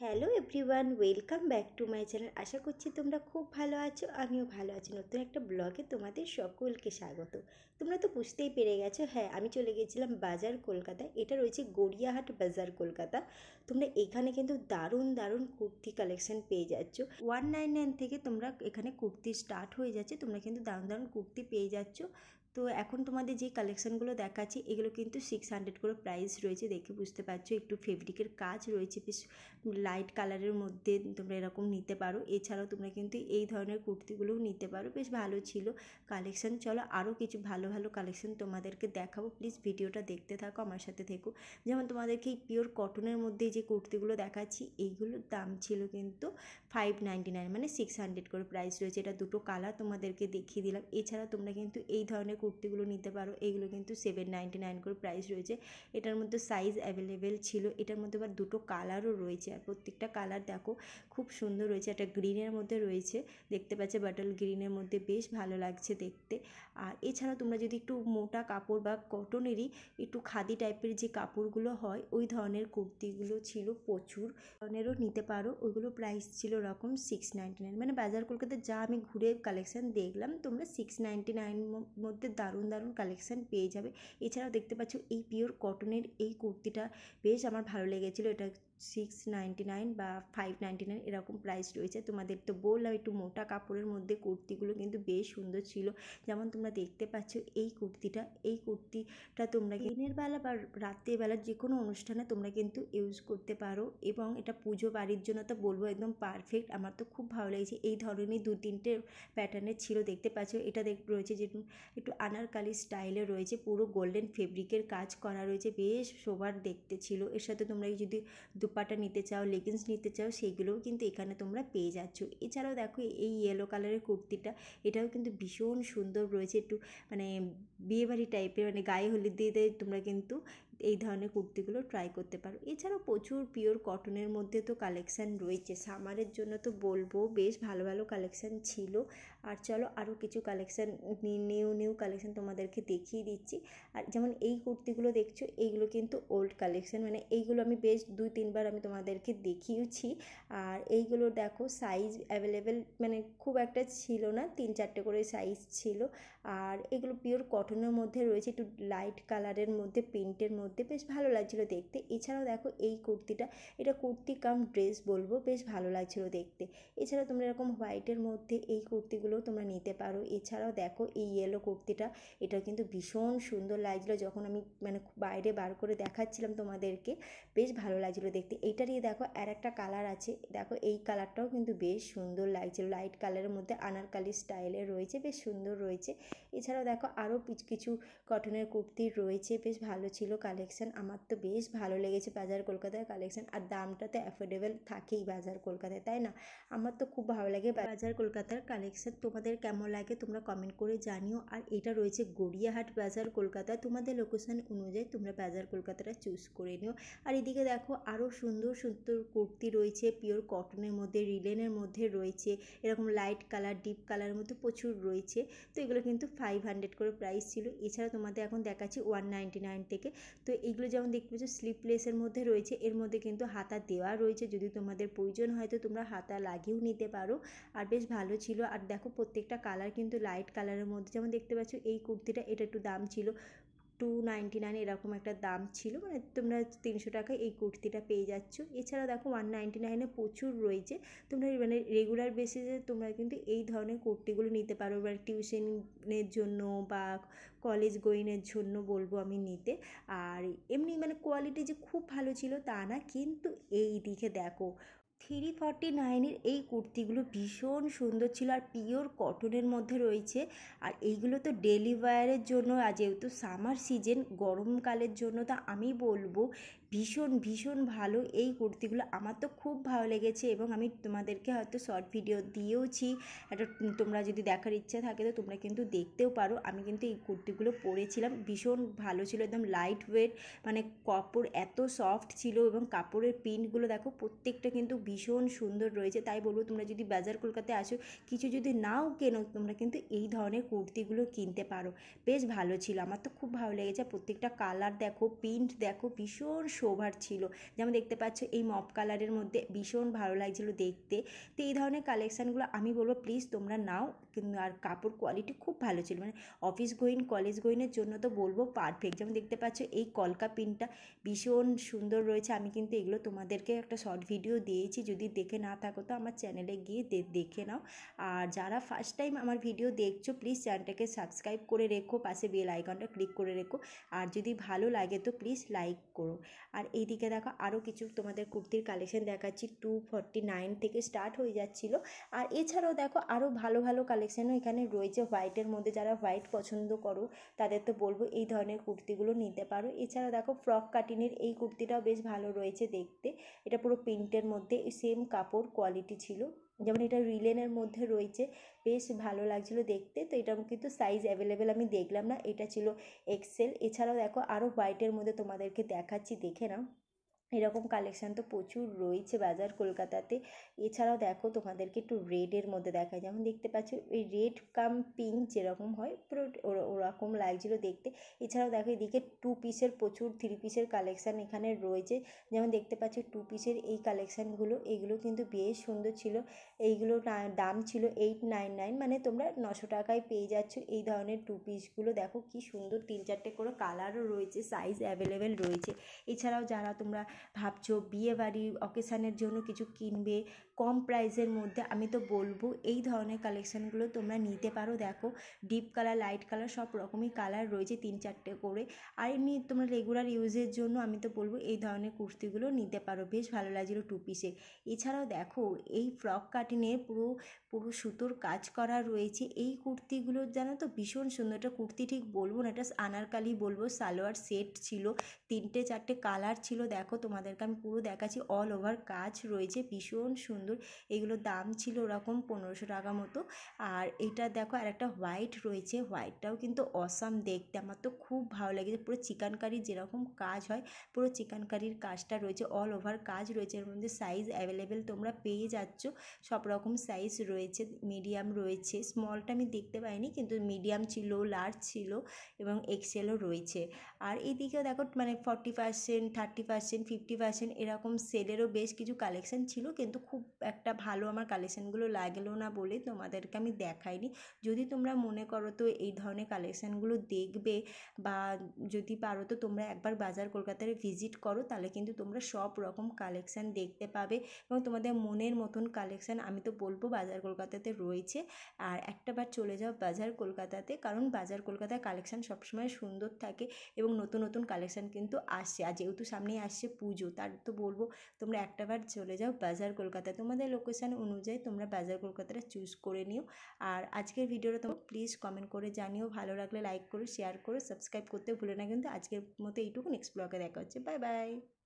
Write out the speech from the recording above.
Hello everyone, welcome back to my channel. আশা করছি তোমরা খুব ভালো আছো, আমিও ভালো আছি। নতুন একটা ব্লগে তোমাদের সকলকে স্বাগত। তোমরা তো বুঝতেই পেরে গেছো, হ্যাঁ আমি চলে গেছিলাম বাজার কলকাতায়। এটা রয়েছে গড়িয়াহাট বাজার কলকাতা। তোমরা এখানে কিন্তু দারুণ দারুণ কুর্তি কালেকশন পেয়ে যাচ্ছ। 199 থেকে তোমরা এখানে কুর্তি স্টার্ট হয়ে যাচ্ছে। তোমরা কিন্তু দারুণ দারুণ কুর্তি পেয়ে যাচ্ছ। তো এখন তোমাদের যে কালেকশানগুলো দেখাচ্ছি এগুলো কিন্তু 600 করে প্রাইস রয়েছে, দেখে বুঝতে পারছো। একটু ফেব্রিকের কাজ রয়েছে, বেশ লাইট কালারের মধ্যে তোমরা এরকম নিতে পারো। এছাড়াও তোমরা কিন্তু এই ধরনের কুর্তিগুলোও নিতে পারো, বেশ ভালো ছিল কালেকশান। চলো আরও কিছু ভালো ভালো কালেকশান তোমাদেরকে দেখাবো, প্লিজ ভিডিওটা দেখতে থাকো, আমার সাথে থেকো। যেমন তোমাদেরকে এই পিওর কটনের মধ্যে যে কুর্তিগুলো দেখাচ্ছি এইগুলোর দাম ছিল কিন্তু 599, মানে 600 করে প্রাইস রয়েছে। এটা দুটো কালার তোমাদেরকে দেখিয়ে দিলাম। এছাড়া তোমরা কিন্তু এই ধরনের কুর্তিগুলো নিতে পারো, এইগুলো কিন্তু 799 করে প্রাইস রয়েছে। এটার মধ্যে সাইজ অ্যাভেলেবেল ছিল, এটার মধ্যে আবার দুটো কালারও রয়েছে, আর প্রত্যেকটা কালার দেখো খুব সুন্দর রয়েছে। একটা গ্রিনের মধ্যে রয়েছে, দেখতে পাচ্ছে বাটল গ্রিনের মধ্যে, বেশ ভালো লাগছে দেখতে। আর এছাড়া তোমরা যদি একটু মোটা কাপড় বা কটনেরই একটু খাদি টাইপের যে কাপড়গুলো হয় ওই ধরনের কুর্তিগুলো ছিল প্রচুর ধরনেরও নিতে পারো। ওইগুলো প্রাইস ছিল রকম 699, মানে বাজার কলকাতায় যা আমি ঘুরে কালেকশান দেখলাম তোমরা 699 মধ্যে দারুণ দারুণ কালেকশান পেয়ে যাবে। এছাড়াও দেখতে পাচ্ছ এই পিওর কটনের এই কুর্তিটা বেশ আমার ভালো লেগেছিলো। এটা 699 বা 599 এরকম প্রাইস রয়েছে। তোমাদের তো বললাম একটু মোটা কাপড়ের মধ্যে কুর্তিগুলো কিন্তু বেশ সুন্দর ছিল। যেমন তোমরা দেখতে পাচ্ছ এই কুর্তিটা তোমরা দিনের বেলা বা রাত্রিবেলা যে কোনো অনুষ্ঠানে তোমরা কিন্তু ইউজ করতে পারো, এবং এটা পুজো বাড়ির জন্য তো বলবো একদম পারফেক্ট। আমার তো খুব ভালো লেগেছে। এই ধরনের 2-3টে প্যাটার্নের ছিল, দেখতে পাচ্ছ। এটা রয়েছে যে একটু আনারকালি স্টাইলে রয়েছে, পুরো গোল্ডেন ফেব্রিকের কাজ করা রয়েছে, বেশ সোবার দেখতে ছিল। এর সাথে তোমরা যদি দুপাটা নিতে চাও, লেগিংস নিতে চাও, সেইগুলোও কিন্তু এখানে তোমরা পেয়ে যাচ্ছ। এছাড়াও দেখো এই ইয়েলো কালারের কুর্তিটা, এটাও কিন্তু ভীষণ সুন্দর রয়েছে, একটু মানে বিয়েবাড়ি টাইপের, মানে গায়ে হলুদ দিয়ে তোমরা কিন্তু এই ধরনের কুর্তিগুলো ট্রাই করতে পারো। এছাড়াও প্রচুর পিওর কটনের মধ্যে তো কালেকশান রয়েছে, সামারের জন্য তো বলবো বেশ ভালো ভালো কালেকশান ছিল। আর চলো আরও কিছু কালেকশান, নিউ কালেকশান তোমাদেরকে দেখিয়ে দিচ্ছি। আর যেমন এই কুর্তিগুলো দেখছো এইগুলো কিন্তু ওল্ড কালেকশান, মানে এইগুলো আমি বেশ 2-3বার আমি তোমাদেরকে দেখিয়েছি। আর এইগুলো দেখো সাইজ অ্যাভেলেবেল মানে খুব একটা ছিল না, 3-4টে করে সাইজ ছিল। আর এগুলো পিওর কটনের মধ্যে রয়েছে, একটু লাইট কালারের মধ্যে, প্রিন্টের মধ্যে, বেশ ভালো লাগছিলো দেখতে। এছাড়াও দেখো এই কুর্তিটা, এটা কুর্তি কাম ড্রেস বলবো, বেশ ভালো লাগছিলো দেখতে। এছাড়াও তোমরা এরকম হোয়াইটের মধ্যে এই কুর্তিগুলো তোমরা নিতে পারো। এছাড়াও দেখো এই ইয়েলো কুর্তিটা, এটা কিন্তু ভীষণ সুন্দর লাগছিলো যখন আমি মানে বাইরে বার করে দেখাচ্ছিলাম তোমাদেরকে, বেশ ভালো লাগছিলো দেখতে। এইটারই দেখো আর একটা কালার আছে, দেখো এই কালারটাও কিন্তু বেশ সুন্দর লাগছিল, লাইট কালারের মধ্যে আনারকালি স্টাইলের রয়েছে, বেশ সুন্দর রয়েছে। এছাড়াও দেখো আরও কিছু কটনের কুর্তি রয়েছে, বেশ ভালো ছিল কালেকশান। আমার তো বেশ ভালো লেগেছে বাজার কলকাতার কালেকশান। আর দামটা তো অ্যাফোর্ডেবল থাকেই বাজার কলকাতায়, তাই না? আমার তো খুব ভালো লাগে বাজার কলকাতার কালেকশান। তোমাদের কেমন লাগে তোমরা কমেন্ট করে জানিও। আর এটা রয়েছে গড়িয়াহাট বাজার কলকাতা, তোমাদের লোকেশান অনুযায়ী তোমরা বাজার কলকাতাটা চুজ করে নিও। আর এদিকে দেখো আরও সুন্দর সুন্দর কুর্তি রয়েছে পিওর কটনের মধ্যে, রিলেনের মধ্যে রয়েছে, এরকম লাইট কালার, ডিপ কালারের মধ্যে প্রচুর রয়েছে। তো এগুলো কিন্তু 500 করে প্রাইস ছিল। এছাড়া তোমাদের এখন দেখাচ্ছি 199 থেকে। তো এইগুলো যেমন দেখতে পাচ্ছ স্লিপলেসের মধ্যে রয়েছে, এর মধ্যে কিন্তু হাতা দেওয়া রয়েছে, যদি তোমাদের প্রয়োজন হয় তো তোমরা হাতা লাগিয়েও নিতে পারো। আর বেশ ভালো ছিল। আর দেখো প্রত্যেকটা কালার কিন্তু লাইট কালারের মধ্যে, যেমন দেখতে পাচ্ছ এই কুর্তিটা, এটা একটু দাম ছিল 299 এরকম একটা দাম ছিল, মানে তোমরা 300 টাকায় এই কুর্তিটা পেয়ে যাচ্ছ। এছাড়া দেখো 199 প্রচুর রয়েছে। তোমরা মানে রেগুলার বেসিসে তোমরা কিন্তু এই ধরনের কুর্তিগুলো নিতে পারো, এবার টিউশনের জন্য বা কলেজ গোয়িংয়ের জন্য বলবো আমি নিতে। আর এমনি মানে কোয়ালিটি যে খুব ভালো ছিল তা না, কিন্তু এই দিকে দেখো 349 এই কুর্তিগুলো ভীষণ সুন্দর ছিল, আর পিওর কটনের মধ্যে রয়েছে। আর এইগুলো তো ডেলি ওয়্যারের জন্য, আর যেহেতু সামার সিজন গরমকালের জন্য, তা আমি বলবো ভীষণ ভীষণ ভালো এই কুর্তিগুলো। আমার তো খুব ভালো লেগেছে, এবং আমি তোমাদেরকে হয়তো শর্ট ভিডিও দিয়েওছি, একটা তোমরা যদি দেখার ইচ্ছা থাকে তো তোমরা কিন্তু দেখতেও পারো। আমি কিন্তু এই কুর্তিগুলো পরেছিলাম, ভীষণ ভালো ছিল, একদম লাইট ওয়েট, মানে কাপড় এত সফট ছিল, এবং কাপড়ের প্রিন্টগুলো দেখো প্রত্যেকটা কিন্তু ভীষণ সুন্দর রয়েছে। তাই বলবো তোমরা যদি বাজার কলকাতায় আসো, কিছু যদি নাও কেনো, তোমরা কিন্তু এই ধরনের কুর্তিগুলো কিনতে পারো, বেশ ভালো ছিল। আমার তো খুব ভালো লেগেছে, প্রত্যেকটা কালার দেখো, প্রিন্ট দেখো, ভীষণ সোভার ছিল। যেমন দেখতে পাচ্ছ এই মপ কালারের মধ্যে ভীষণ ভালো লাগছিলো দেখতে। তো এই ধরনের কালেকশানগুলো আমি বলবো প্লিজ তোমরা নাও, কিন্তু আর কাপড় কোয়ালিটি খুব ভালো ছিল, মানে অফিস গোয়িং কলেজ গোয়িংয়ের জন্য তো বলবো পারফেক্ট। যেমন দেখতে পাচ্ছ এই কলকা পিনটা ভীষণ সুন্দর রয়েছে। আমি কিন্তু এগুলো তোমাদেরকে একটা শর্ট ভিডিও দিয়েছি, যদি দেখে না থাকো তো আমার চ্যানেলে গিয়ে দেখে নাও। আর যারা ফার্স্ট টাইম আমার ভিডিও দেখছো প্লিজ চ্যানেলটাকে সাবস্ক্রাইব করে রেখো, পাশে বেল আইকনটা ক্লিক করে রেখো, আর যদি ভালো লাগে তো প্লিজ লাইক করো। আর এইদিকে দেখো আরও কিছু তোমাদের কুর্তির কালেকশন দেখাচ্ছি, 249 থেকে স্টার্ট হয়ে যাচ্ছিলো। আর এছাড়াও দেখো আরও ভালো ভালো কালেকশানও এখানে রয়েছে হোয়াইটের মধ্যে। যারা হোয়াইট পছন্দ করো তাদের তো বলবো এই ধরনের কুর্তিগুলো নিতে পারো। এছাড়া দেখো ফ্রক কাটিংয়ের এই কুর্তিটাও বেশ ভালো রয়েছে দেখতে, এটা পুরো প্রিন্টের মধ্যে সেম কাপড় কোয়ালিটি ছিল। যেমন এটা রিলেনের মধ্যে রয়েছে, বেশ ভালো লাগছিলো দেখতে। তো এটা কিন্তু সাইজ অ্যাভেলেবেল আমি দেখলাম না, এটা ছিল এক্সেল। এছাড়াও দেখো আরও হোয়াইটের মধ্যে তোমাদেরকে দেখাচ্ছি, দেখে নাও। এরকম কালেকশান তো প্রচুর রয়েছে বাজার কলকাতাতে। এছাড়াও দেখো তোমাদেরকে একটু রেডের মধ্যে দেখায়, যেমন দেখতে পাচ্ছ এই রেড কাম পিঙ্ক যেরকম হয় পুরো ওরকম লাগছিলো দেখতে। এছাড়াও দেখো এদিকে 2 পিসের প্রচুর 3 পিসের কালেকশান এখানে রয়েছে। যেমন দেখতে পাচ্ছ 2 পিসের এই কালেকশানগুলো, এগুলো কিন্তু বেশ সুন্দর ছিল। এইগুলো দাম ছিল 899, মানে তোমরা 900 টাকায় পেয়ে যাচ্ছ এই ধরনের 2 পিসগুলো। দেখো কি সুন্দর, 3-4টে করে কালারও রয়েছে, সাইজ অ্যাভেলেবেল রয়েছে। এছাড়াও যারা তোমরা ভাবছো বিয়েবাড়ি অকেশানের জন্য কিছু কিনবে কম প্রাইসের মধ্যে, আমি তো বলবো এই ধরনের কালেকশানগুলো তোমরা নিতে পারো। দেখো ডিপ কালার, লাইট কালার সব রকমই কালার রয়েছে, 3-4টে করে। আর এমনি তোমরা রেগুলার ইউজের জন্য আমি তো বলবো এই ধরনের কুর্তিগুলো নিতে পারো, বেশ ভালো লাগছিলো 2 পিসে। এছাড়াও দেখো এই ফ্রক কাটিংয়ে পুরো পুরো সুতোর কাজ করা রয়েছে এই কুর্তিগুলো, জানো তো ভীষণ সুন্দর। এটা কুর্তি ঠিক বলবো না, এটা আনারকালি বলবো। সালোয়ার সেট ছিল, 3-4টে কালার ছিল। দেখো তোমাদেরকে আমি পুরো দেখাচ্ছি, অল ওভার কাজ রয়েছে, ভীষণ সুন্দর। এগুলোর দাম ছিল ওরকম 1500 টাকা মতো। আর এটা দেখো আর একটা হোয়াইট রয়েছে, হোয়াইটটাও কিন্তু অসাম দেখতে, আমার তো খুব ভালো লেগেছে। পুরো চিকেনকারির যেরকম কাজ হয় পুরো চিকেনকারির কাজটা রয়েছে, অল ওভার কাজ রয়েছে। এর মধ্যে সাইজ অ্যাভেলেবেল তোমরা পেয়ে যাচ্ছ, সব রকম সাইজ রয়েছে, মিডিয়াম রয়েছে, স্মলটা আমি দেখতে পাইনি কিন্তু মিডিয়াম ছিল, লার্জ ছিল এবং এক্সেলও রয়েছে। আর এইদিকেও দেখো মানে 40%, 30%, 50% এরকম সেলেরও বেশ কিছু কালেকশান ছিল, কিন্তু খুব একটা ভালো আমার কালেকশানগুলো লাগলো না বলে তোমাদেরকে আমি দেখাইনি। যদি তোমরা মনে করো তো এই ধরনের কালেকশানগুলো দেখবে, বা যদি পারো তো তোমরা একবার বাজার কলকাতায় ভিজিট করো, তাহলে কিন্তু তোমরা সব রকম কালেকশান দেখতে পাবে এবং তোমাদের মনের মতন কালেকশান আমি তো বলবো বাজার কলকাতাতে রয়েছে। আর একটাবার চলে যাও বাজার কলকাতাতে, কারণ বাজার কলকাতায় কালেকশান সবসময় সুন্দর থাকে এবং নতুন নতুন কালেকশান কিন্তু আসছে। আর যেহেতু সামনেই আসছে পুজো, তার তো বলবো তোমরা একটাবার চলে যাও বাজার কলকাতা, তোমাদের লোকেশান অনুযায়ী তোমরা বাজার কলকাতাটা চুজ করে নিও। আর আজকের ভিডিওটা তোমরা প্লিজ কমেন্ট করে জানিও, ভালো লাগলে লাইক করো, শেয়ার করো, সাবস্ক্রাইব করতে ভুলো না কিন্তু। আজকের মতো এইটুকু, নেক্সট ব্লগে দেখা হচ্ছে, বাই বাই।